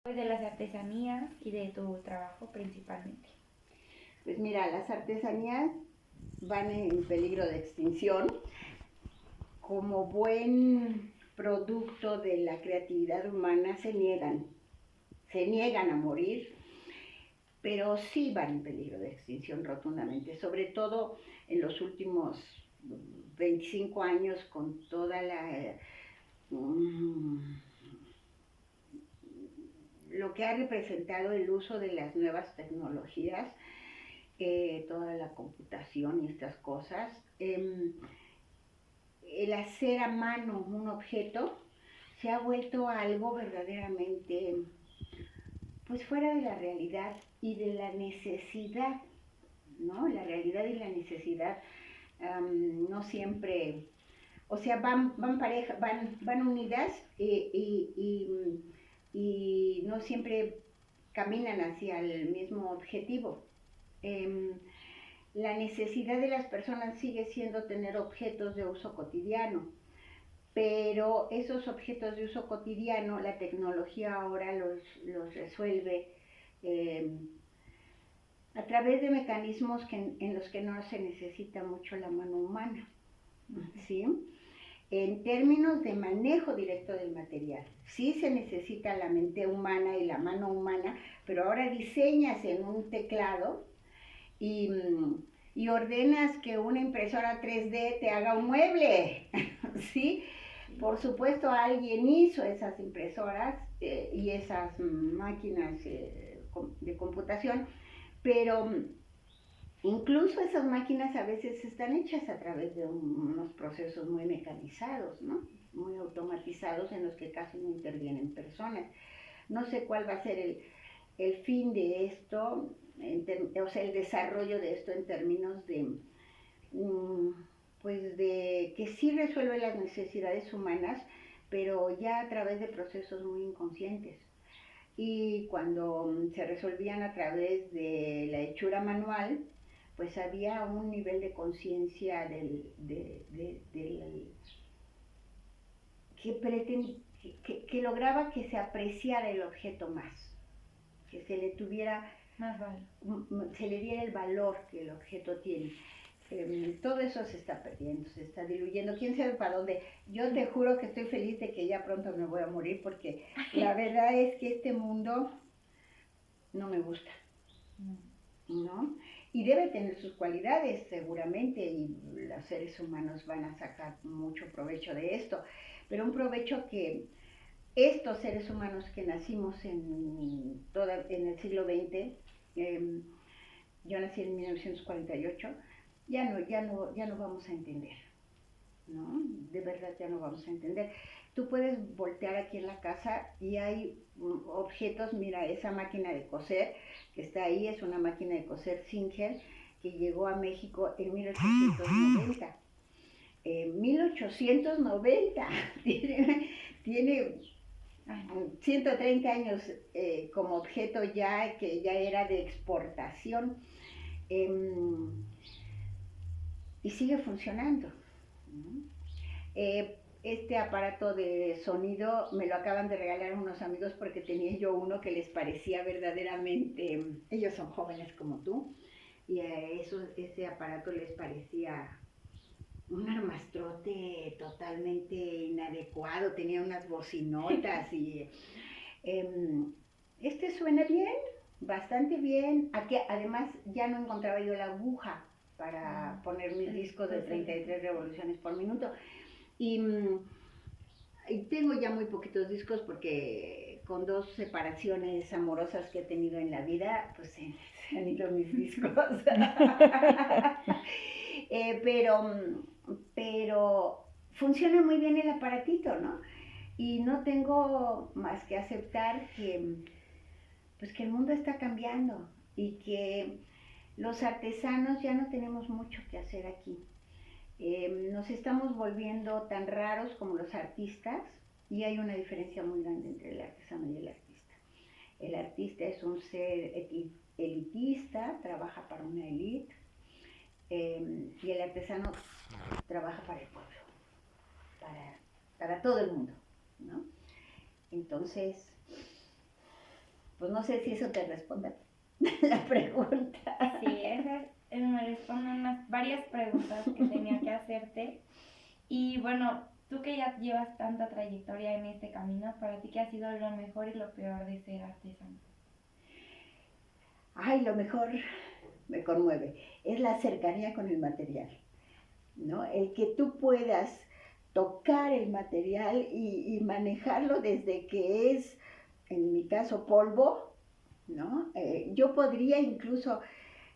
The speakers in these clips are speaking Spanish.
Pues de las artesanías y de tu trabajo principalmente. Pues mira, las artesanías van en peligro de extinción como buen producto de la creatividad humana. Se niegan a morir, pero sí van en peligro de extinción rotundamente, sobre todo en los últimos 25 años con toda mm, lo que ha representado el uso de las nuevas tecnologías, toda la computación y estas cosas. El hacer a mano un objeto se ha vuelto algo verdaderamente pues fuera de la realidad y de la necesidad, ¿no? La realidad y la necesidad no siempre, o sea, van unidas y no siempre caminan hacia el mismo objetivo. Eh, la necesidad de las personas sigue siendo tener objetos de uso cotidiano, pero esos objetos de uso cotidiano, la tecnología ahora los resuelve eh, a través de mecanismos en los que no se necesita mucho la mano humana, ¿sí? En términos de manejo directo del material, sí se necesita la mente humana y la mano humana, pero ahora diseñas en un teclado y, y ordenas que una impresora 3D te haga un mueble, ¿sí? Por supuesto, alguien hizo esas impresoras y esas máquinas de computación, pero incluso esas máquinas a veces están hechas a través de unos procesos muy mecanizados, ¿no? Muy automatizados en los que casi no intervienen personas. No sé cuál va a ser el fin de esto, o sea, el desarrollo de esto en términos de, pues de que sí resuelve las necesidades humanas, pero ya a través de procesos muy inconscientes. Y cuando se resolvían a través de la hechura manual, pues había un nivel de conciencia que lograba que se apreciara el objeto más, que se le tuviera, Más vale. se le diera el valor que el objeto tiene. Todo eso se está perdiendo, se está diluyendo, quién sabe para dónde. Yo te juro que estoy feliz de que ya pronto me voy a morir, porque la verdad es que este mundo no me gusta, ¿no? Y debe tener sus cualidades seguramente, y los seres humanos van a sacar mucho provecho de esto, pero un provecho que estos seres humanos que nacimos en el siglo XX, yo nací en 1948, ya no vamos a entender, ¿no? De verdad ya no vamos a entender. Tú puedes voltear aquí en la casa y hay objetos, mira, esa máquina de coser que está ahí es una máquina de coser Singer que llegó a México en 1890. 1890, tiene 130 años como objeto ya, que ya era de exportación, y sigue funcionando, ¿no? Este aparato de sonido me lo acaban de regalar unos amigos porque tenía yo uno que les parecía verdaderamente, ellos son jóvenes como tú, y a ese aparato les parecía un armastrote totalmente inadecuado, tenía unas bocinotas y este suena bien, bastante bien. Aquí además ya no encontraba yo la aguja para poner mis discos de 33 revoluciones por minuto. Y, y tengo ya muy poquitos discos porque con 2 separaciones amorosas que he tenido en la vida, pues se han ido mis discos. Pero funciona muy bien el aparatito, ¿no? Y no tengo más que aceptar pues que el mundo está cambiando y que los artesanos ya no tenemos mucho que hacer aquí. Nos estamos volviendo tan raros como los artistas, y hay una diferencia muy grande entre el artesano y el artista. El artista es un ser elitista, trabaja para una élite, y el artesano trabaja para el pueblo, para todo el mundo, ¿no? Entonces, Pues no sé si eso te responde la pregunta. Sí, esas me responden varias preguntas que tenía que hacerte. Y bueno, tú que ya llevas tanta trayectoria en este camino, ¿para ti qué ha sido lo mejor y lo peor de ser artesano? Ay, lo mejor me conmueve, es la cercanía con el material, ¿no? El que tú puedas tocar el material y manejarlo desde que es, en mi caso, polvo, ¿no? Yo podría incluso,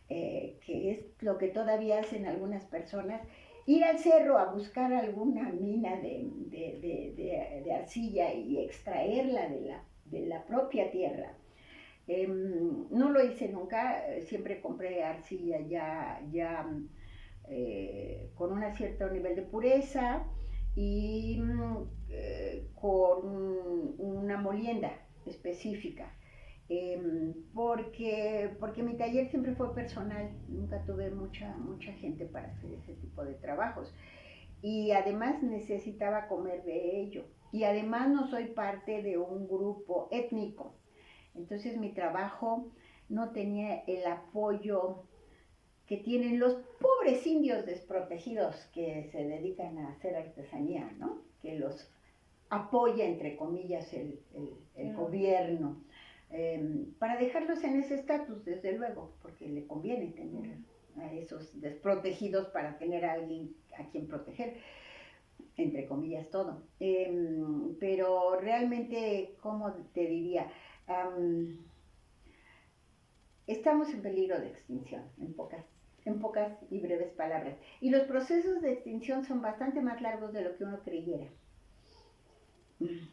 que es lo que todavía hacen algunas personas, ir al cerro a buscar alguna mina de arcilla y extraerla de la propia tierra. No lo hice nunca, siempre compré arcilla ya con un cierto nivel de pureza y con una molienda específica. Porque mi taller siempre fue personal, nunca tuve mucha gente para hacer ese tipo de trabajos. Y además necesitaba comer de ello. Y además no soy parte de un grupo étnico. Entonces mi trabajo no tenía el apoyo que tienen los pobres indios desprotegidos que se dedican a hacer artesanía, ¿no? Que los apoya, entre comillas, el gobierno, para dejarlos en ese estatus, desde luego, porque le conviene tener a esos desprotegidos para tener a alguien a quien proteger, entre comillas, todo. Pero realmente, ¿cómo te diría? Estamos en peligro de extinción, en pocas y breves palabras. Y los procesos de extinción son bastante más largos de lo que uno creyera.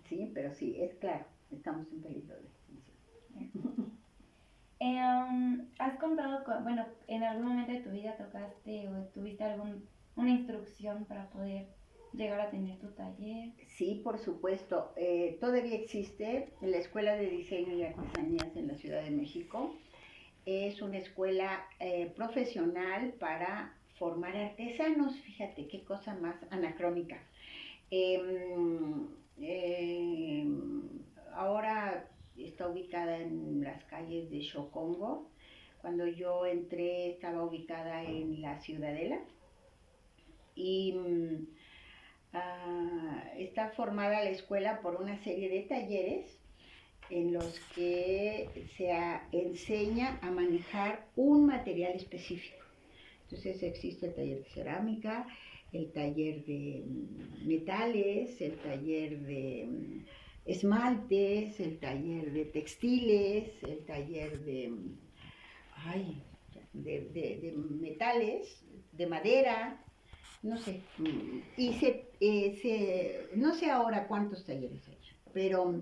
Sí, pero sí, es claro, estamos en peligro de extinción. ¿Has contado bueno, en algún momento de tu vida tocaste o tuviste una instrucción para poder llegar a tener tu taller? Sí, por supuesto. Todavía existe la Escuela de Diseño y Artesanías en la Ciudad de México. Es una escuela profesional para formar artesanos. Fíjate qué cosa más anacrónica. Ahora está ubicada en las calles de Xocongo. Cuando yo entré estaba ubicada en la Ciudadela y está formada la escuela por una serie de talleres en los que se enseña a manejar un material específico. Entonces existe el taller de cerámica, el taller de metales, el taller de esmaltes, el taller de textiles, el taller de metales, de madera, no sé. Y no sé ahora cuántos talleres hay, pero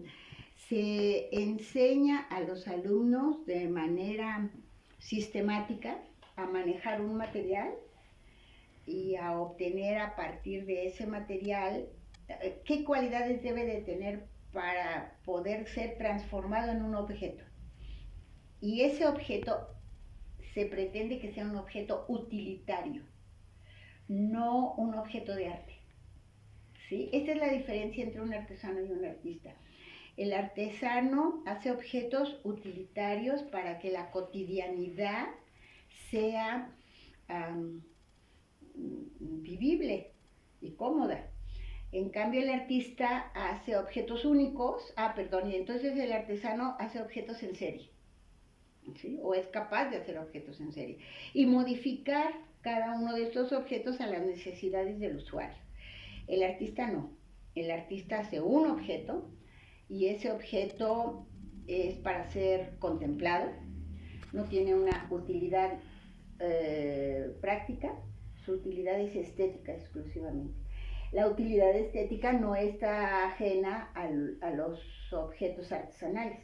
se enseña a los alumnos de manera sistemática a manejar un material y a obtener a partir de ese material qué cualidades debe de tener para poder ser transformado en un objeto. Y ese objeto se pretende que sea un objeto utilitario, no un objeto de arte. ¿Sí? Esta es la diferencia entre un artesano y un artista. El artesano hace objetos utilitarios para que la cotidianidad sea vivible y cómoda. En cambio, el artista hace objetos únicos, y entonces el artesano hace objetos en serie, ¿sí? O es capaz de hacer objetos en serie y modificar cada uno de estos objetos a las necesidades del usuario. El artista no. El artista hace un objeto y ese objeto es para ser contemplado, no tiene una utilidad práctica, su utilidad es estética exclusivamente. La utilidad estética no está ajena a los objetos artesanales,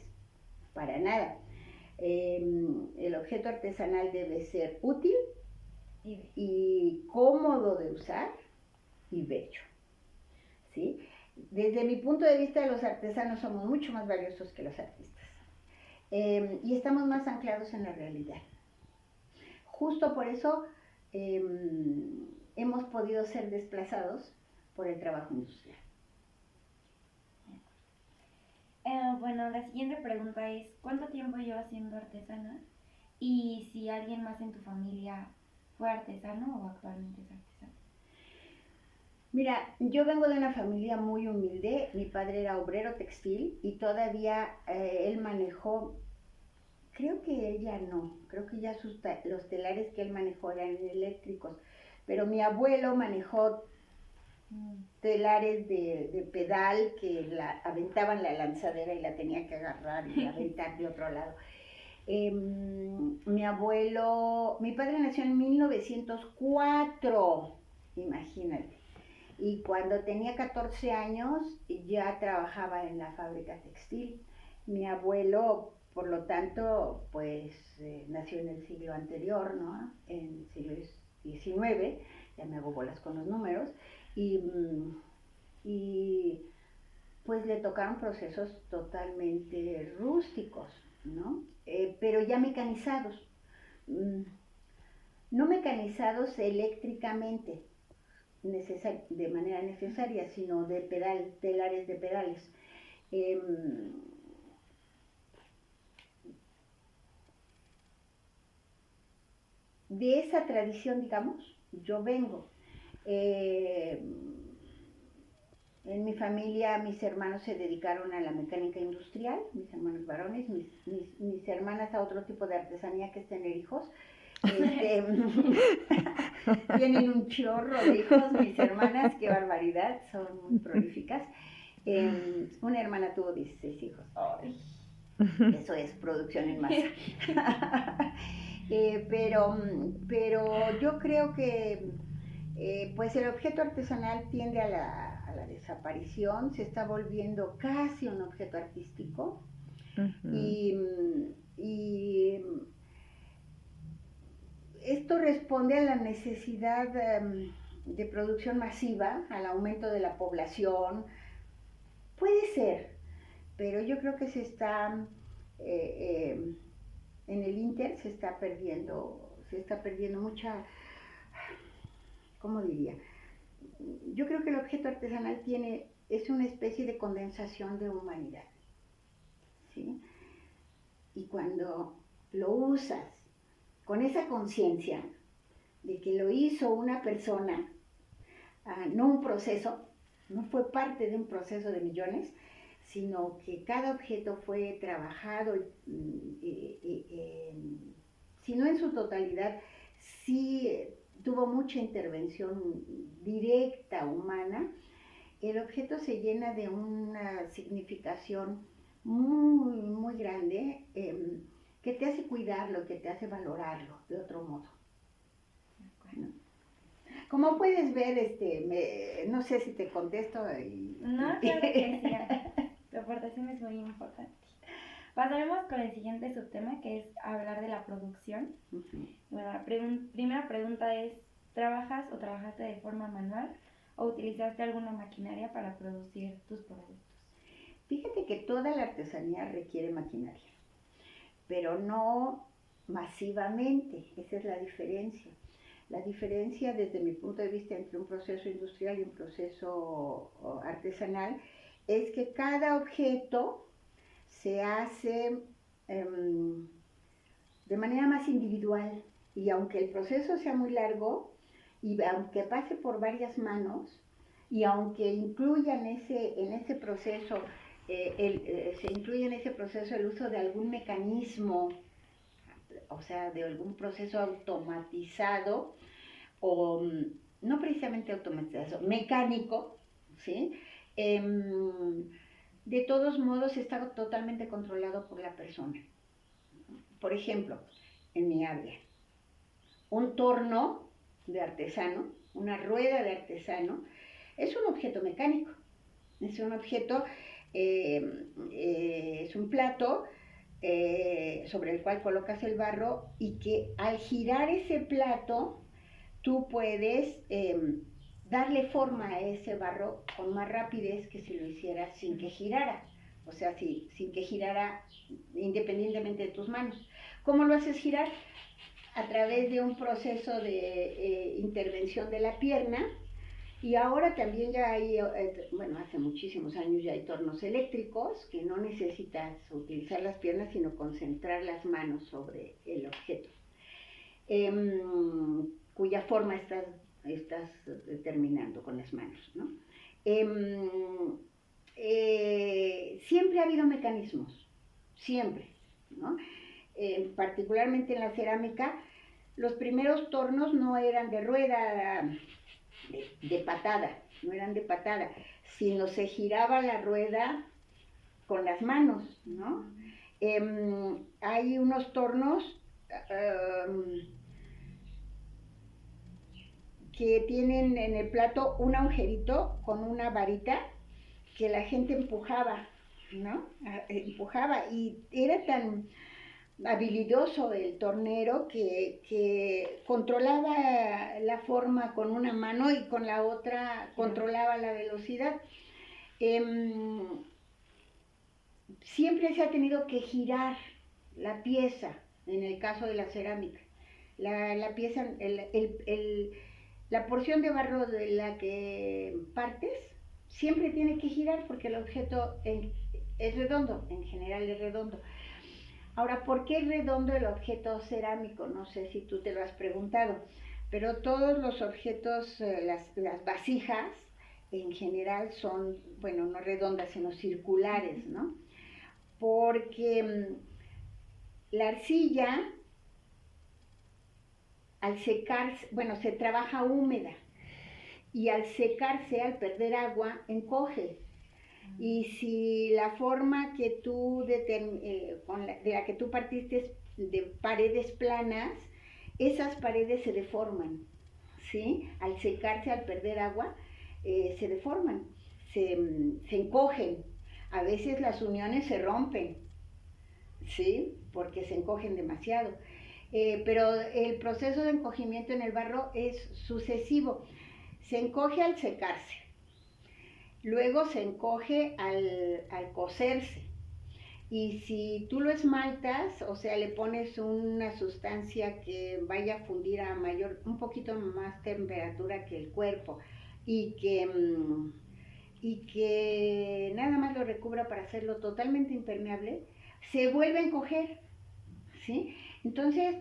para nada. El objeto artesanal debe ser útil y cómodo de usar y bello, ¿sí? Desde mi punto de vista, los artesanos somos mucho más valiosos que los artistas y estamos más anclados en la realidad. Justo por eso hemos podido ser desplazados por el trabajo industrial. Bueno, la siguiente pregunta es, ¿cuánto tiempo llevas siendo artesana? Y si alguien más en tu familia fue artesano o actualmente es artesano. Mira, yo vengo de una familia muy humilde, mi padre era obrero textil y todavía él manejó, creo que ella no, creo que ya los telares que él manejó eran eléctricos, pero mi abuelo manejó telares de pedal que aventaban la lanzadera y la tenía que agarrar y aventar de otro lado. Mi padre nació en 1904, imagínate. Y cuando tenía 14 años ya trabajaba en la fábrica textil. Mi abuelo, por lo tanto, pues nació en el siglo anterior, ¿no? En el siglo XIX, ya me hago bolas con los números, y, y pues le tocaron procesos totalmente rústicos, ¿no? Pero ya mecanizados. No mecanizados eléctricamente, de manera necesaria, sino de telares de pedales. De esa tradición, digamos, yo vengo. En mi familia, mis hermanos se dedicaron a la mecánica industrial, mis hermanos varones, mis hermanas a otro tipo de artesanía que es tener hijos. Tienen un chorro de hijos, mis hermanas, qué barbaridad, son muy prolíficas. Una hermana tuvo 16 hijos. ¡Ay! Eso es producción en masa. Pero yo creo que pues el objeto artesanal tiende a la desaparición, se está volviendo casi un objeto artístico. Y esto responde a la necesidad de producción masiva, al aumento de la población. Puede ser, pero yo creo que se está, en el Inter se está perdiendo mucha, ¿cómo diría? Yo creo que el objeto artesanal es una especie de condensación de humanidad, ¿sí? Y cuando lo usas con esa conciencia de que lo hizo una persona, no un proceso, no fue parte de un proceso de millones, sino que cada objeto fue trabajado, si no en su totalidad, sí tuvo mucha intervención directa humana, el objeto se llena de una significación muy, muy grande, que te hace cuidarlo, que te hace valorarlo de otro modo. ¿No? Como puedes ver, no sé si te contesto. No, claro que sí. Tu aportación es muy importante. Pasaremos con el siguiente subtema, que es hablar de la producción. Bueno, la primera pregunta es, ¿trabajas o trabajaste de forma manual o utilizaste alguna maquinaria para producir tus productos? Fíjate que toda la artesanía requiere maquinaria, pero no masivamente, esa es la diferencia. La diferencia desde mi punto de vista entre un proceso industrial y un proceso artesanal es que cada objeto se hace de manera más individual, y aunque el proceso sea muy largo y aunque pase por varias manos y aunque incluya en ese proceso se incluye en ese proceso el uso de algún mecanismo, o sea, de algún proceso automatizado, o no precisamente automatizado, mecánico, ¿sí? De todos modos está totalmente controlado por la persona. Por ejemplo, en mi área, un torno de artesano, una rueda de artesano, es un objeto mecánico, es un objeto, es un plato sobre el cual colocas el barro y que al girar ese plato tú puedes darle forma a ese barro con más rapidez que si lo hicieras sin que girara, o sea, sin que girara independientemente de tus manos. ¿Cómo lo haces girar? A través de un proceso de intervención de la pierna, Y ahora también ya hay, bueno, hace muchísimos años ya hay tornos eléctricos que no necesitas utilizar las piernas, sino concentrar las manos sobre el objeto, cuya forma estás determinando con las manos, ¿no? Siempre ha habido mecanismos, siempre, ¿no? Particularmente en la cerámica, los primeros tornos no eran de rueda, de patada, no eran de patada, sino se giraba la rueda con las manos, ¿no? Hay unos tornos que tienen en el plato un agujerito con una varita que la gente empujaba, ¿no? Empujaba, y era tan habilidoso el tornero que controlaba la forma con una mano y con la otra controlaba la velocidad. Siempre se ha tenido que girar la pieza, en el caso de la cerámica. La pieza, la porción de barro de la que partes, siempre tiene que girar porque el objeto es redondo, en general es redondo. Ahora, ¿por qué es redondo el objeto cerámico? No sé si tú te lo has preguntado, pero todos los objetos, las vasijas en general son, bueno, no redondas, sino circulares, ¿no? Porque la arcilla, al secarse, bueno, se trabaja húmeda, y al secarse, al perder agua, encoge. Y si la forma que tú de la que tú partiste de paredes planas, esas paredes se deforman, ¿sí? Al secarse, al perder agua, se deforman, se encogen. A veces las uniones se rompen, ¿sí? Porque se encogen demasiado. Pero el proceso de encogimiento en el barro es sucesivo. Se encoge al secarse. Luego se encoge al cocerse. Y si tú lo esmaltas, o sea, le pones una sustancia que vaya a fundir a un poquito más temperatura que el cuerpo, y que nada más lo recubra para hacerlo totalmente impermeable, se vuelve a encoger, ¿sí? Entonces,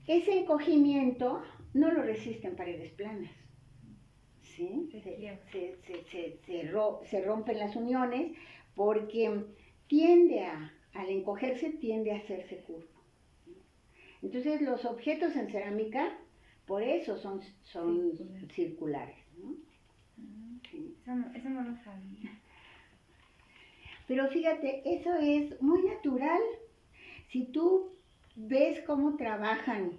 ese encogimiento no lo resisten paredes planas. ¿Sí? Se rompen las uniones porque al encogerse tiende a hacerse curvo. Entonces los objetos en cerámica, por eso son circulares, ¿no? Sí. Eso no lo sabía. Pero fíjate, eso es muy natural. Si tú ves cómo trabajan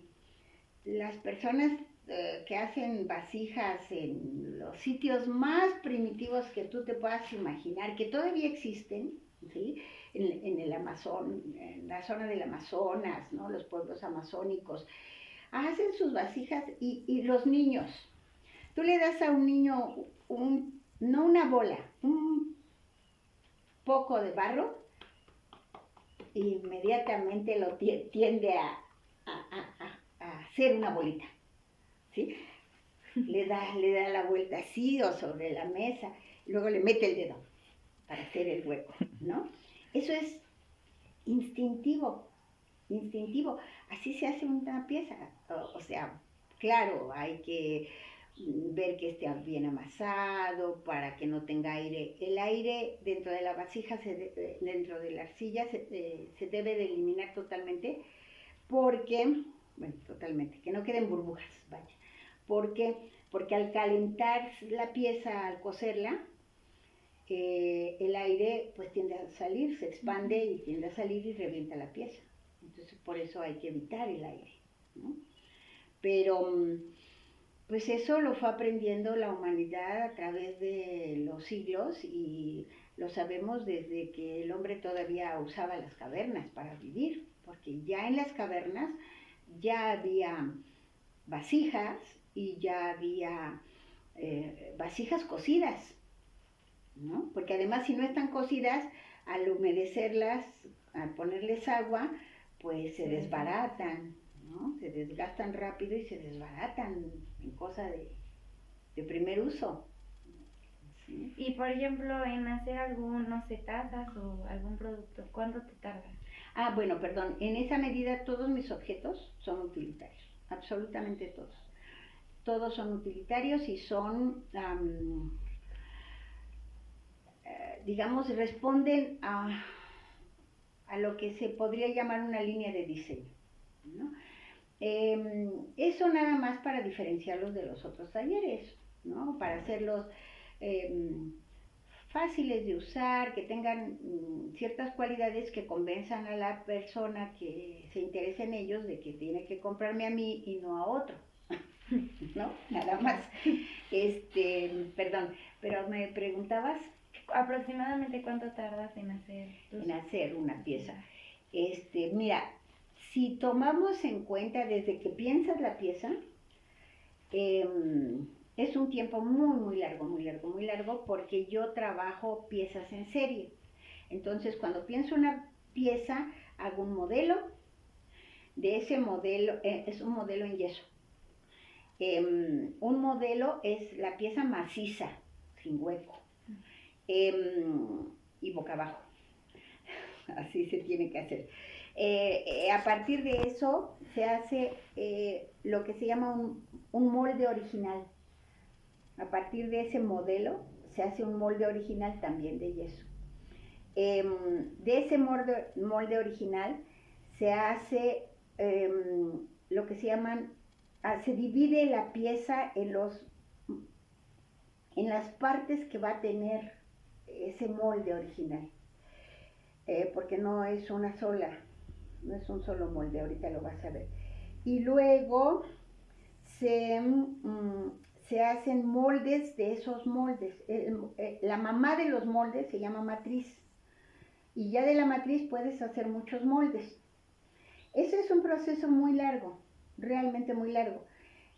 las personas que hacen vasijas en los sitios más primitivos que tú te puedas imaginar, que todavía existen, ¿sí? En el Amazon, en la zona del Amazonas, ¿no? Los pueblos amazónicos, hacen sus vasijas, y los niños, tú le das a un niño, no una bola, un poco de barro, inmediatamente lo tiende a hacer una bolita, ¿sí? Le da la vuelta así o sobre la mesa, luego le mete el dedo para hacer el hueco, ¿no? Eso es instintivo, así se hace una pieza. O sea, claro, hay que ver que esté bien amasado para que no tenga aire. El aire dentro de la vasija, dentro de la arcilla, se debe de eliminar totalmente, porque, bueno, totalmente, que no queden burbujas, vaya. Porque al calentar la pieza, al cocerla, el aire pues tiende a salir, se expande y tiende a salir y revienta la pieza. Entonces por eso hay que evitar el aire, ¿no? Pero pues eso lo fue aprendiendo la humanidad a través de los siglos, y lo sabemos desde que el hombre todavía usaba las cavernas para vivir, porque ya en las cavernas ya había vasijas y ya había vasijas cocidas, ¿no? Porque además, si no están cocidas, al humedecerlas, al ponerles agua, pues se desbaratan, ¿no? Se desgastan rápido y se desbaratan en cosa de de primer uso. ¿Sí? Y por ejemplo, en hacer algún, no sé, tazas o algún producto, ¿cuánto te tardas? Bueno, perdón, en esa medida todos mis objetos son utilitarios, absolutamente todos. Todos son utilitarios y son, digamos, responden a lo que se podría llamar una línea de diseño, ¿no? Eso nada más para diferenciarlos de los otros talleres, ¿no? Para hacerlos fáciles de usar, que tengan ciertas cualidades que convenzan a la persona que se interesa en ellos de que tiene que comprarme a mí y no a otro, ¿no? Nada más. Perdón, pero me preguntabas. ¿Aproximadamente cuánto tardas en hacer En hacer una pieza. Mira, si tomamos en cuenta desde que piensas la pieza, es un tiempo muy, muy largo, muy largo, muy largo, porque yo trabajo piezas en serie. Entonces, cuando pienso una pieza, hago un modelo. De ese modelo, es un modelo en yeso. Un modelo es la pieza maciza, sin hueco, y boca abajo. Así se tiene que hacer. A partir de eso se hace lo que se llama un molde original. A partir de ese modelo se hace un molde original también de yeso. De ese molde original se hace lo que se llaman, se divide la pieza en las partes que va a tener ese molde original. Porque no es una sola, no es un solo molde, ahorita lo vas a ver. Y luego se hacen moldes de esos moldes. La mamá de los moldes se llama matriz. Y ya de la matriz puedes hacer muchos moldes. Ese es un proceso muy largo, realmente muy largo.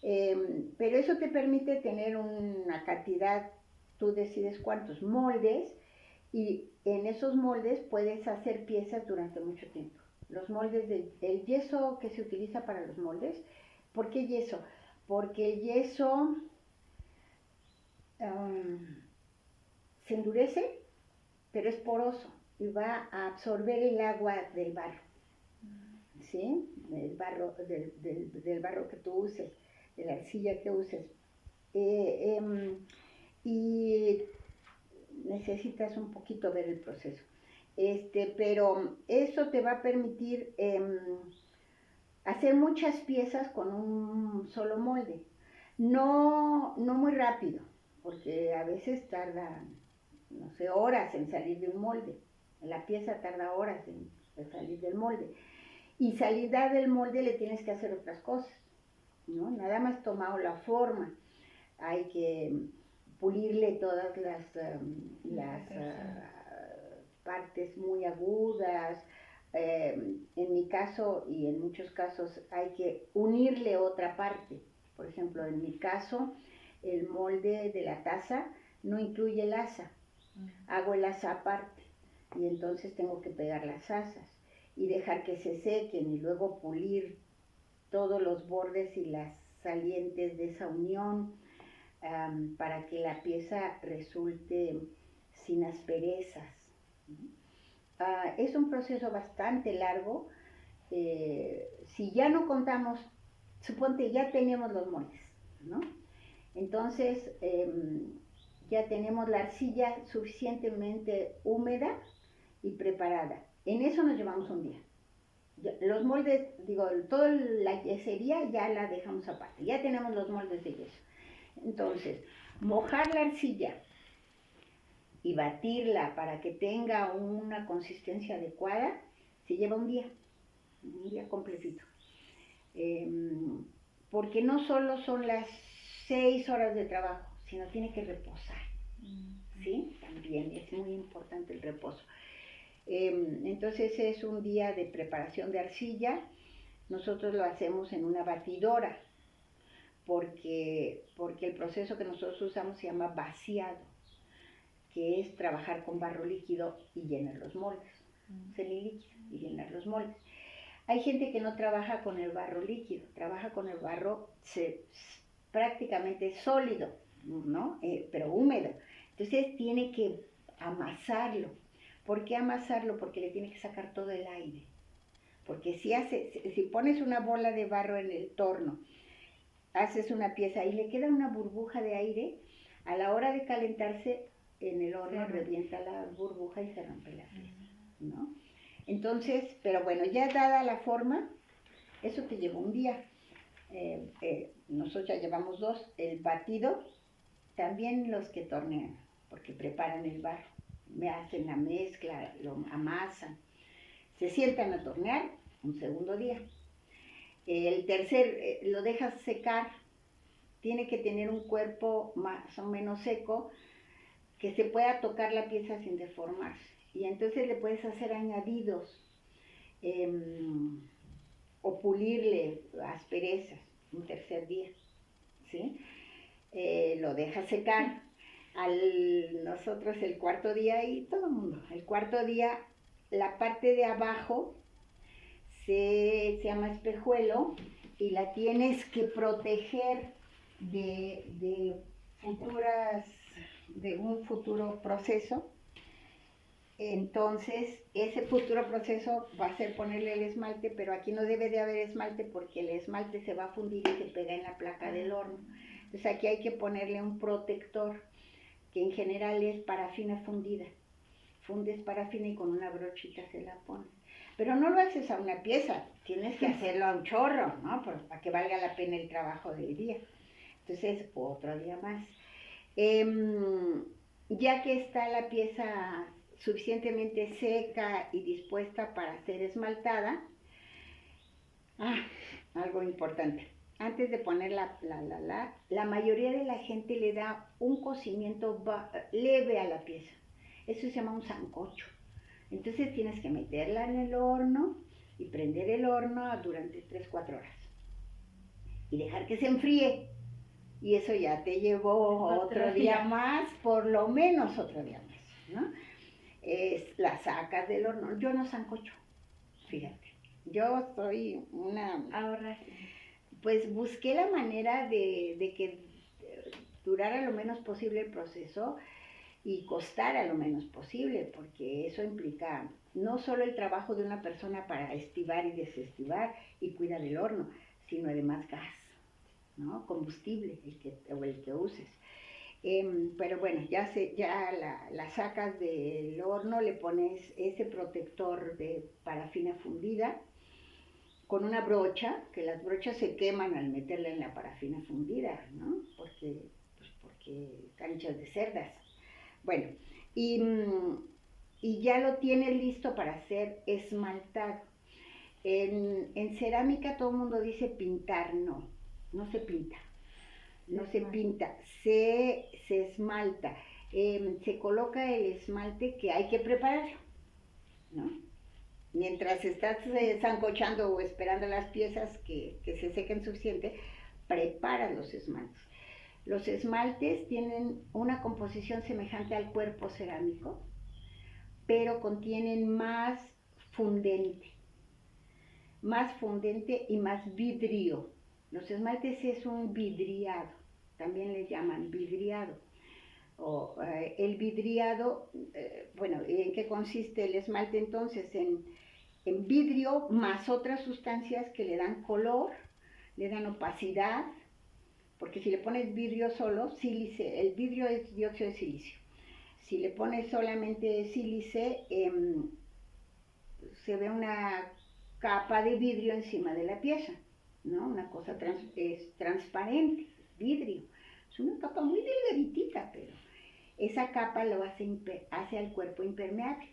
Pero eso te permite tener una cantidad, tú decides cuántos moldes, y en esos moldes puedes hacer piezas durante mucho tiempo. Los moldes el yeso que se utiliza para los moldes. ¿Por qué yeso? Porque el yeso se endurece, pero es poroso y va a absorber el agua del barro, ¿sí? Del barro, del barro que tú uses, de la arcilla que uses. Y necesitas un poquito ver el proceso. Pero eso te va a permitir hacer muchas piezas con un solo molde. No muy rápido, porque a veces tarda, no sé, horas en salir de un molde. La pieza tarda horas en salir del molde. Y salida del molde le tienes que hacer otras cosas, ¿no? Nada más tomado la forma. Hay que pulirle todas las partes muy agudas. En mi caso y en muchos casos hay que unirle otra parte. Por ejemplo, en mi caso, el molde de la taza no incluye el asa. Hago el asa aparte y entonces tengo que pegar las asas y dejar que se sequen y luego pulir todos los bordes y las salientes de esa unión para que la pieza resulte sin asperezas. Es un proceso bastante largo. Si ya no contamos, suponte ya tenemos los moldes, ¿no? Entonces ya tenemos la arcilla suficientemente húmeda y preparada. En eso nos llevamos un día. Los moldes, toda la yesería ya la dejamos aparte. Ya tenemos los moldes de yeso. Entonces, mojar la arcilla y batirla para que tenga una consistencia adecuada, se lleva un día completito. Porque no solo son las 6 horas de trabajo, sino tiene que reposar, ¿sí? También es muy importante el reposo. Entonces es un día de preparación de arcilla. Nosotros lo hacemos en una batidora, porque el proceso que nosotros usamos se llama vaciado, que es trabajar con barro líquido y llenar los moldes, semilíquido y llenar los moldes. Hay gente que no trabaja con el barro líquido, trabaja con el barro prácticamente sólido, ¿no? Pero húmedo. Entonces tiene que amasarlo. ¿Por qué amasarlo? Porque le tiene que sacar todo el aire. Porque si pones una bola de barro en el torno, haces una pieza y le queda una burbuja de aire, a la hora de calentarse en el horno revienta la burbuja y se rompe la pieza, ¿no? Entonces, pero bueno, ya dada la forma, eso te lleva un día. Nosotros ya llevamos 2. El batido, también los que tornean, porque preparan el barro, me hacen la mezcla, lo amasan, se sientan a tornear un segundo día. El tercer, lo dejas secar, tiene que tener un cuerpo más o menos seco, que se pueda tocar la pieza sin deformarse. Y entonces le puedes hacer añadidos o pulirle asperezas un tercer día, ¿sí? Lo dejas secar. Nosotros el cuarto día, y todo el mundo, el cuarto día, la parte de abajo se llama espejuelo y la tienes que proteger de un futuro proceso. Entonces, ese futuro proceso va a ser ponerle el esmalte, pero aquí no debe de haber esmalte porque el esmalte se va a fundir y se pega en la placa del horno. Entonces aquí hay que ponerle un protector, que en general es parafina fundida. Fundes parafina y con una brochita se la pones. Pero no lo haces a una pieza, tienes que hacerlo a un chorro, ¿no? Para que valga la pena el trabajo del día. Entonces, otro día más. Ya que está la pieza suficientemente seca y dispuesta para ser esmaltada, algo importante. Antes de poner la mayoría de la gente le da un cocimiento leve a la pieza. Eso se llama un sancocho. Entonces tienes que meterla en el horno y prender el horno durante 3-4 horas. Y dejar que se enfríe. Y eso ya te llevó otro día más, por lo menos otro día más, ¿no? La sacas del horno. Yo no sancocho, fíjate. Yo soy una... Ahorrar. Pues busqué la manera de que durara lo menos posible el proceso y costara lo menos posible, porque eso implica no solo el trabajo de una persona para estivar y desestivar y cuidar el horno, sino además gas, ¿no? Combustible, el que uses. Pero bueno, ya la sacas del horno, le pones ese protector de parafina fundida con una brocha, que las brochas se queman al meterla en la parafina fundida, ¿no? Porque están hechas de cerdas. Bueno, y ya lo tienes listo para ser esmaltado. En cerámica todo el mundo dice pintar, no se pinta. No se pinta, se esmalta. Se coloca el esmalte que hay que prepararlo, ¿no? Mientras estás sancochando o esperando las piezas que se sequen suficiente, preparas los esmaltes. Los esmaltes tienen una composición semejante al cuerpo cerámico, pero contienen más fundente y más vidrio. Los esmaltes es un vidriado, también le llaman vidriado. El vidriado, bueno, ¿en qué consiste el esmalte entonces? En vidrio más otras sustancias que le dan color, le dan opacidad, porque si le pones vidrio solo, sílice, el vidrio es dióxido de silicio. Si le pones solamente sílice, se ve una capa de vidrio encima de la pieza, ¿no? Una cosa es transparente, vidrio. Es una capa muy delgaditita, pero esa capa lo hace al cuerpo impermeable,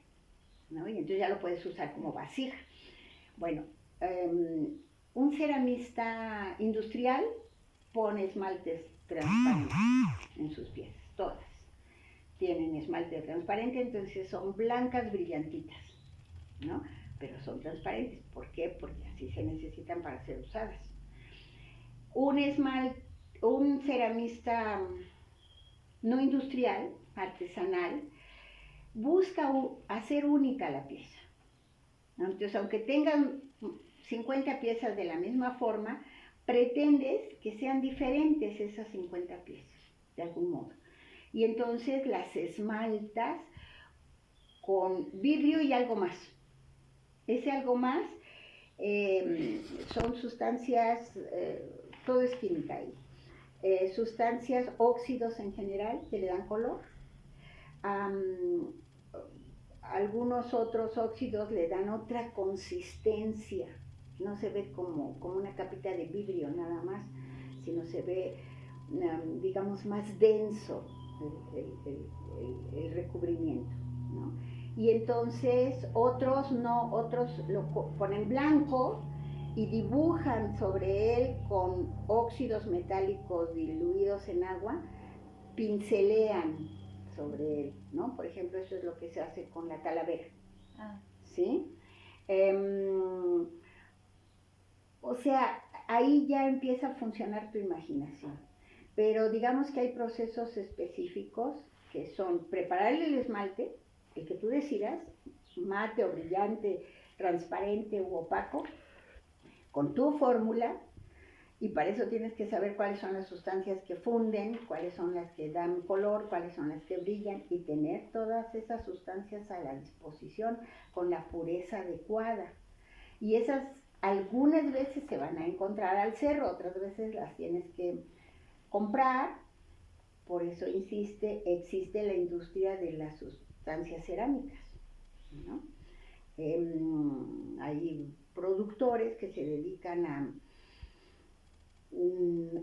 ¿no? Y entonces ya lo puedes usar como vasija. Bueno, un ceramista industrial pone esmaltes transparentes en sus piezas, todas. Tienen esmalte transparente, entonces son blancas brillantitas, ¿no? Pero son transparentes. ¿Por qué? Porque así se necesitan para ser usadas. Un ceramista no industrial, artesanal, busca hacer única la pieza. Entonces, aunque tengan 50 piezas de la misma forma, pretendes que sean diferentes esas 50 piezas. de algún modo. Y entonces las esmaltas con vidrio y algo más. Ese algo más son sustancias, todo es química ahí. Sustancias, óxidos en general, que le dan color. Algunos otros óxidos le dan otra consistencia. No se ve como una capita de vidrio nada más, sino se ve, digamos, más denso el recubrimiento, ¿no? Y entonces otros no, otros lo ponen blanco y dibujan sobre él con óxidos metálicos diluidos en agua, pincelean sobre él, ¿no? Por ejemplo, eso es lo que se hace con la talavera, ¿sí? O sea, ahí ya empieza a funcionar tu imaginación. Pero digamos que hay procesos específicos que son preparar el esmalte, el que tú decidas, mate o brillante, transparente u opaco, con tu fórmula, y para eso tienes que saber cuáles son las sustancias que funden, cuáles son las que dan color, cuáles son las que brillan, y tener todas esas sustancias a la disposición con la pureza adecuada. Y esas algunas veces se van a encontrar al cerro, otras veces las tienes que comprar. Por eso existe la industria de las sustancias cerámicas, ¿no? Hay productores que se dedican a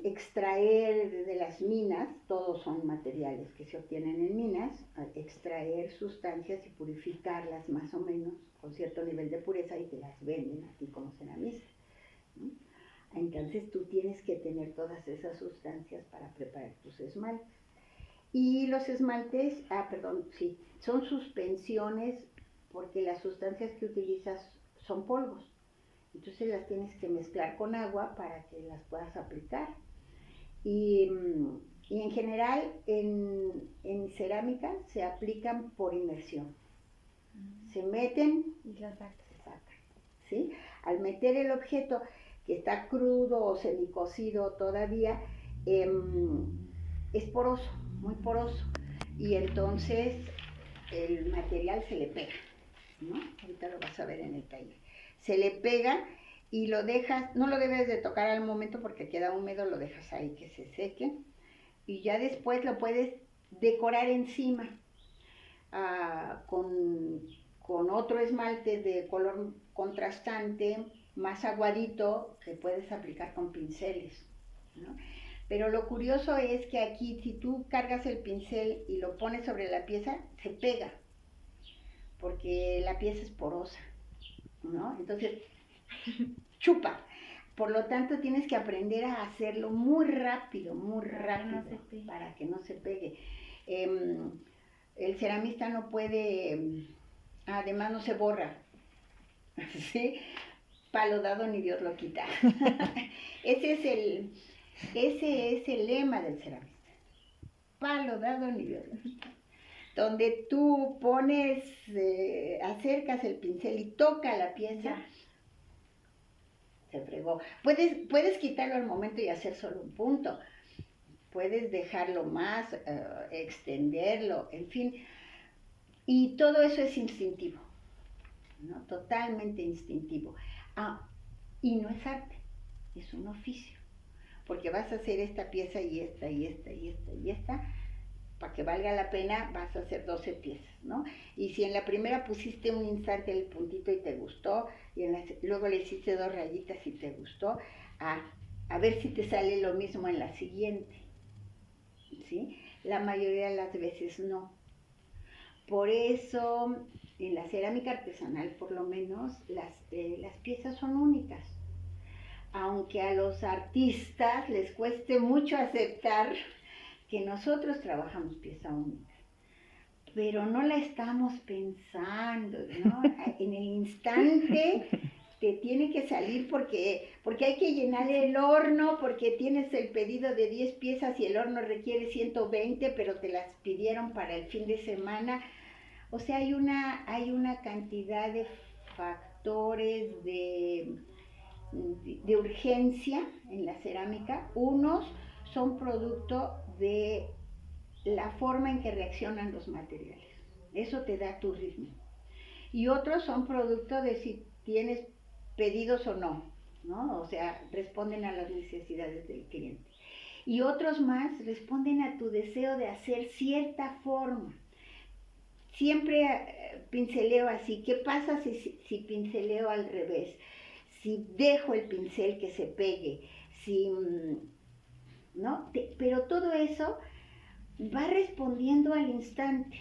extraer de las minas, todos son materiales que se obtienen en minas, a extraer sustancias y purificarlas más o menos con cierto nivel de pureza y te las venden a ti como ceramista, ¿no? Entonces tú tienes que tener todas esas sustancias para preparar tus esmaltes. Y los esmaltes, son suspensiones porque las sustancias que utilizas son polvos. Entonces las tienes que mezclar con agua para que las puedas aplicar. Y en general en cerámica se aplican por inmersión. Se meten y las sacan. ¿Sí? Al meter el objeto que está crudo o semicocido todavía, es poroso, muy poroso. Y entonces el material se le pega, ¿no? Ahorita lo vas a ver en el taller. Se le pega y lo dejas, no lo debes de tocar al momento porque queda húmedo, lo dejas ahí que se seque y ya después lo puedes decorar encima con otro esmalte de color contrastante, más aguadito, que puedes aplicar con pinceles, ¿no? Pero lo curioso es que aquí, si tú cargas el pincel y lo pones sobre la pieza, se pega, porque la pieza es porosa, ¿no? Entonces, chupa. Por lo tanto, tienes que aprender a hacerlo muy rápido, para que no se pegue. El ceramista no puede, además no se borra, ¿sí? Palo dado ni Dios lo quita. Ese es el lema del ceramista. Palo dado ni Dios lo quita. Donde tú pones, acercas el pincel y toca la pieza, se fregó. Puedes quitarlo al momento y hacer solo un punto. Puedes dejarlo más, extenderlo, en fin. Y todo eso es instintivo, ¿no? Totalmente instintivo. Y no es arte, es un oficio. Porque vas a hacer esta pieza y esta, y esta, y esta, y esta. Para que valga la pena, vas a hacer 12 piezas, ¿no? Y si en la primera pusiste un instante el puntito y te gustó, y luego le hiciste 2 rayitas y te gustó, a ver si te sale lo mismo en la siguiente, ¿sí? La mayoría de las veces no. Por eso, en la cerámica artesanal, por lo menos, las piezas son únicas. Aunque a los artistas les cueste mucho aceptar que nosotros trabajamos pieza única, pero no la estamos pensando, ¿no? En el instante te tiene que salir porque hay que llenar el horno, porque tienes el pedido de 10 piezas y el horno requiere 120, pero te las pidieron para el fin de semana. O sea, hay una cantidad de factores de urgencia en la cerámica. Unos son producto de la forma en que reaccionan los materiales. Eso te da tu ritmo. Y otros son producto de si tienes pedidos o no, ¿no? O sea, responden a las necesidades del cliente. Y otros más responden a tu deseo de hacer cierta forma. Siempre pinceleo así. ¿Qué pasa si pinceleo al revés? Si dejo el pincel que se pegue, ¿no? Pero todo eso va respondiendo al instante,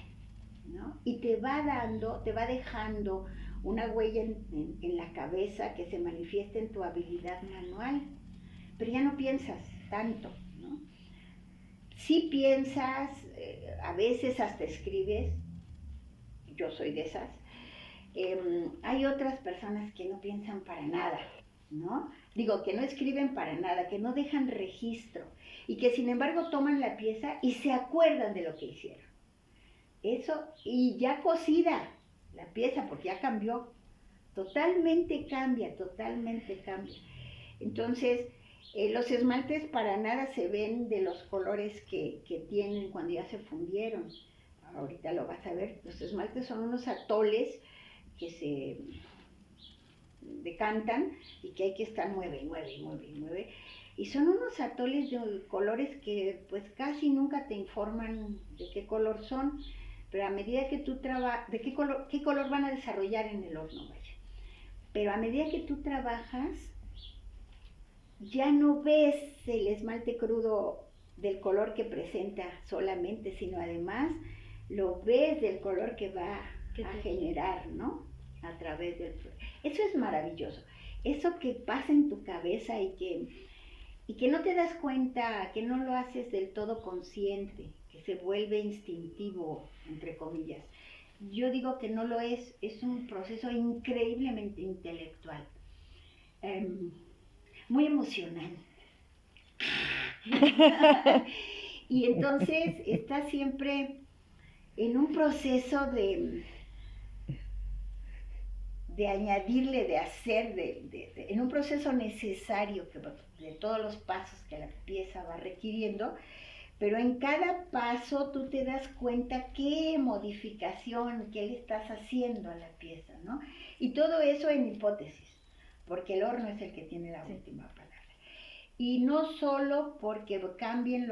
¿no? Y te va dejando una huella en la cabeza que se manifiesta en tu habilidad manual. Pero ya no piensas tanto, ¿no? Sí piensas, a veces hasta escribes, yo soy de esas. Hay otras personas que no piensan para nada, ¿no? Digo, que no escriben para nada, que no dejan registro y que sin embargo toman la pieza y se acuerdan de lo que hicieron. Eso, y ya cosida la pieza, porque ya cambió, totalmente cambia. Entonces, los esmaltes para nada se ven de los colores que tienen cuando ya se fundieron. Ahorita lo vas a ver, los esmaltes son unos atoles que se decantan y que hay que estar mueve. Y son unos atoles de colores que pues casi nunca te informan de qué color son, pero a medida que tú trabajas, de qué color van a desarrollar en el horno, vaya. Pero a medida que tú trabajas, ya no ves el esmalte crudo del color que presenta solamente, sino además lo ves del color que va a generar, ¿no? A través del... Eso es maravilloso. Eso que pasa en tu cabeza y que no te das cuenta, que no lo haces del todo consciente, que se vuelve instintivo, entre comillas. Yo digo que no lo es un proceso increíblemente intelectual, muy emocional. Y entonces está siempre en un proceso de añadirle, de hacer, en un proceso necesario de todos los pasos que la pieza va requiriendo, pero en cada paso tú te das cuenta qué modificación, qué le estás haciendo a la pieza, ¿no? Y todo eso en hipótesis, porque el horno es el que tiene la última palabra. Y no solo porque cambien el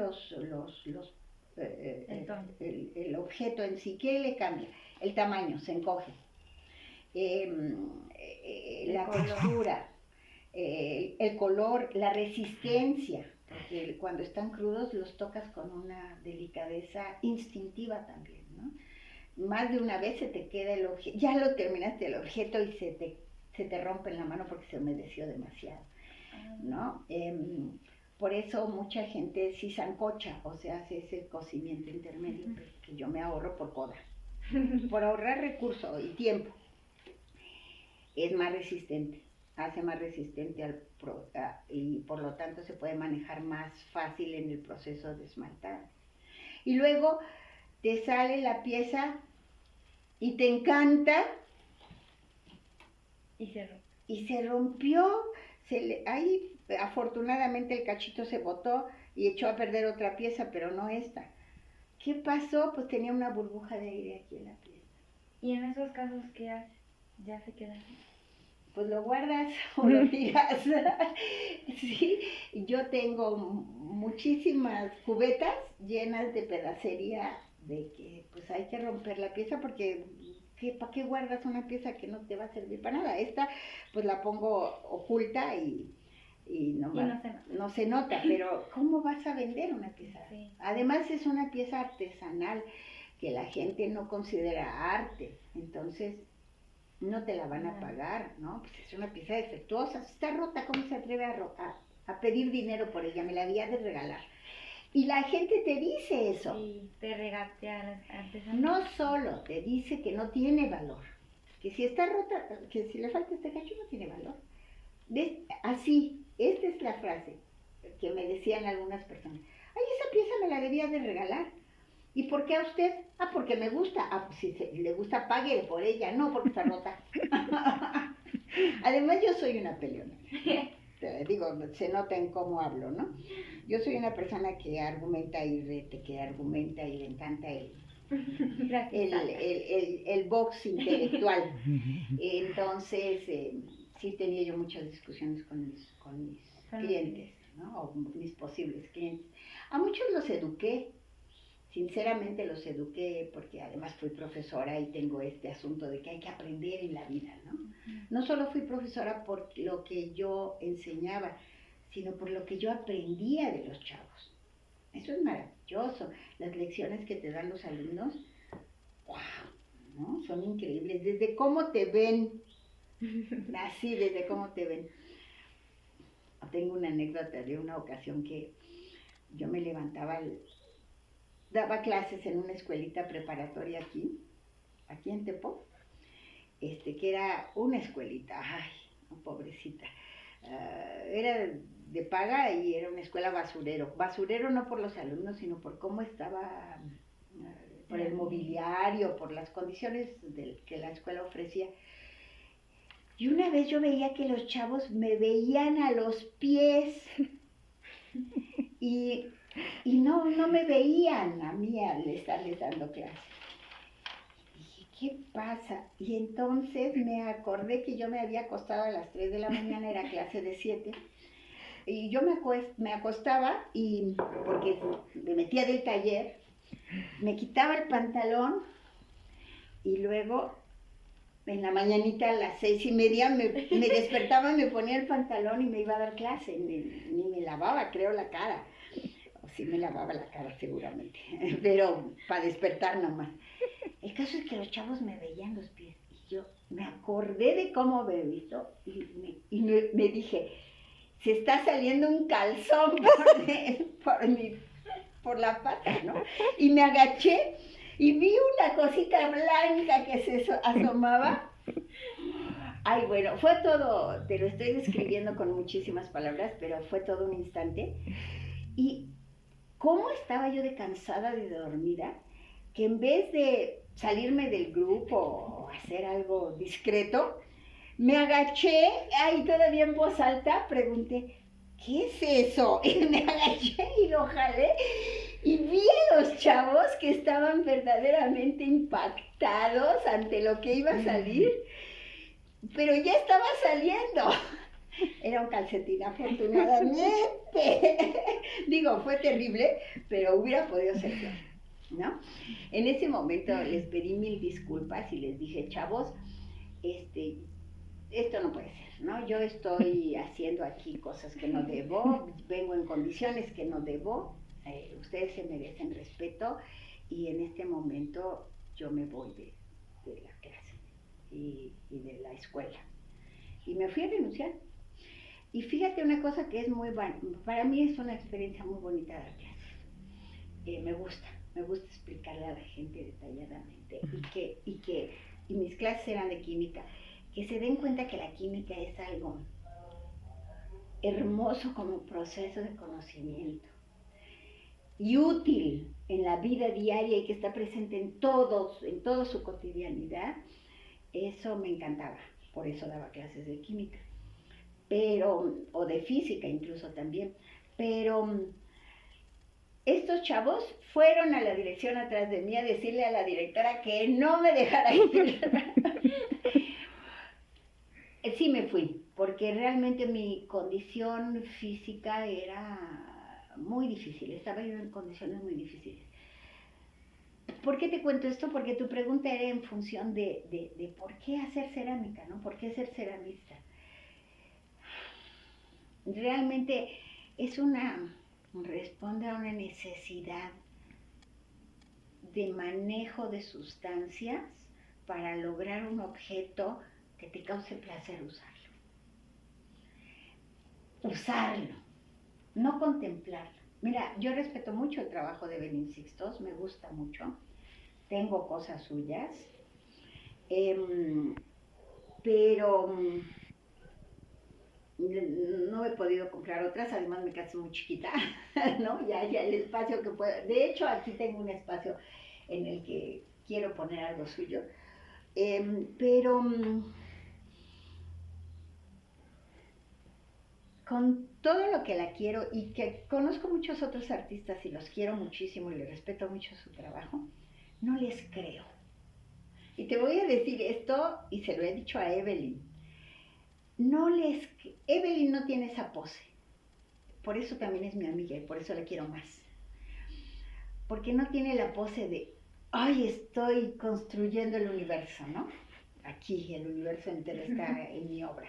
objeto en sí, ¿qué le cambia? El tamaño, se encoge. La textura, el color, la resistencia, porque cuando están crudos los tocas con una delicadeza instintiva también, ¿no? Más de una vez se te queda el objeto, ya lo terminaste el objeto y se te rompe en la mano porque se humedeció demasiado, ¿no? Por eso mucha gente sí sancocha, o sea, hace ese cocimiento intermedio, que yo me ahorro por coda, por ahorrar recursos y tiempo. Es más resistente, hace más resistente y por lo tanto se puede manejar más fácil en el proceso de esmaltado. Y luego te sale la pieza y te encanta y se rompió, ahí afortunadamente el cachito se botó y echó a perder otra pieza, pero no esta. ¿Qué pasó? Pues tenía una burbuja de aire aquí en la pieza. ¿Y en esos casos qué haces? ¿Ya se queda así? Pues lo guardas o lo tiras. Sí, yo tengo muchísimas cubetas llenas de pedacería de que pues hay que romper la pieza porque ¿para qué guardas una pieza que no te va a servir para nada? Esta pues la pongo oculta y no se nota, pero ¿cómo vas a vender una pieza? Sí. Además es una pieza artesanal que la gente no considera arte, entonces no te la van a pagar, ¿no? Pues es una pieza defectuosa, está rota, ¿cómo se atreve a pedir dinero por ella? Me la había de regalar. Y la gente te dice eso. Sí, te regatea artesanal. No solo te dice que no tiene valor, que si está rota, que si le falta este cacho no tiene valor. Así, esta es la frase que me decían algunas personas. Ay, esa pieza me la debía de regalar. ¿Y por qué a usted? Ah, porque me gusta. Ah, pues si le gusta, pague por ella. No, porque está rota. Además, yo soy una peleona. digo, se nota en cómo hablo, ¿no? Yo soy una persona que argumenta y rete, que argumenta y le encanta el box intelectual. Entonces, sí tenía yo muchas discusiones con mis clientes, ¿no? O mis posibles clientes. A muchos los eduqué, sinceramente los eduqué, porque además fui profesora y tengo este asunto de que hay que aprender en la vida, ¿no? No solo fui profesora por lo que yo enseñaba, sino por lo que yo aprendía de los chavos. Eso es maravilloso. Las lecciones que te dan los alumnos, wow, ¿no? Son increíbles. Desde cómo te ven, así, desde cómo te ven. Tengo una anécdota de una ocasión que yo me levantaba, daba clases en una escuelita preparatoria aquí en Tepo, que era una escuelita, ay, no, pobrecita. Era de paga y era una escuela basurero. Basurero no por los alumnos, sino por cómo estaba, por el mobiliario, por las condiciones que la escuela ofrecía. Y una vez yo veía que los chavos me veían a los pies y no me veían a mí al estarles dando clase. Dije, ¿qué pasa? Y entonces me acordé que yo me había acostado a las 3 de la mañana, era clase de 7, y yo me acostaba y, porque me metía del taller, me quitaba el pantalón y luego en la mañanita a las 6:30 me despertaba, me ponía el pantalón y me iba a dar clase, ni me lavaba, creo, la cara. O sí me lavaba la cara seguramente, pero para despertar nomás. El caso es que los chavos me veían los pies y yo me acordé de cómo me he visto y me dije, se está saliendo un calzón por la pata, ¿no? Y me agaché y vi una cosita blanca que se asomaba. Ay, bueno, fue todo, te lo estoy describiendo con muchísimas palabras, pero fue todo un instante. Y cómo estaba yo de cansada, de dormida, que en vez de salirme del grupo o hacer algo discreto, me agaché, ahí todavía en voz alta, pregunté, ¿qué es eso? Y me agaché y lo jalé y vi a los chavos que estaban verdaderamente impactados ante lo que iba a salir, pero ya estaba saliendo. Era un calcetín, afortunadamente. Digo, fue terrible, pero hubiera podido ser peor, ¿no? En ese momento les pedí 1000 disculpas y les dije, chavos, esto no puede ser, ¿no? Yo estoy haciendo aquí cosas que no debo, vengo en condiciones que no debo, ustedes se merecen respeto y en este momento yo me voy de la clase y de la escuela. Y me fui a denunciar. Y fíjate una cosa que es para mí es una experiencia muy bonita dar clases. Me gusta explicarle a la gente detalladamente y mis clases eran de química, que se den cuenta que la química es algo hermoso como proceso de conocimiento y útil en la vida diaria y que está presente en toda su cotidianidad. Eso me encantaba, por eso daba clases de química, o de física incluso también, pero estos chavos fueron a la dirección atrás de mí a decirle a la directora que no me dejara ir. Sí me fui, porque realmente mi condición física era muy difícil, estaba yo en condiciones muy difíciles. ¿Por qué te cuento esto? Porque tu pregunta era en función de por qué hacer cerámica, ¿no? ¿Por qué ser ceramista? Realmente responde a una necesidad de manejo de sustancias para lograr un objeto que te cause placer usarlo, no contemplarlo. Mira, yo respeto mucho el trabajo de Benín Sixtos, me gusta mucho, tengo cosas suyas, pero no he podido comprar otras, además me casé muy chiquita, ¿no? Ya el espacio que puedo, de hecho aquí tengo un espacio en el que quiero poner algo suyo, pero con todo lo que la quiero y que conozco muchos otros artistas y los quiero muchísimo y les respeto mucho su trabajo, no les creo. Y te voy a decir esto, y se lo he dicho a Evelyn. Evelyn no tiene esa pose. Por eso también es mi amiga y por eso la quiero más. Porque no tiene la pose de, ay, estoy construyendo el universo, ¿no? Aquí el universo entero está en mi obra.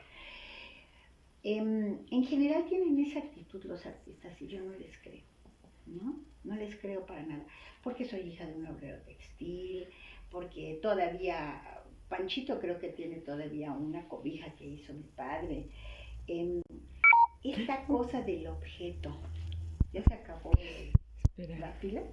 En general tienen esa actitud los artistas y yo no les creo, ¿no? No les creo para nada. Porque soy hija de un obrero textil, porque todavía, Panchito creo que tiene todavía una cobija que hizo mi padre. Esta cosa del objeto, ¿ya se acabó la pila?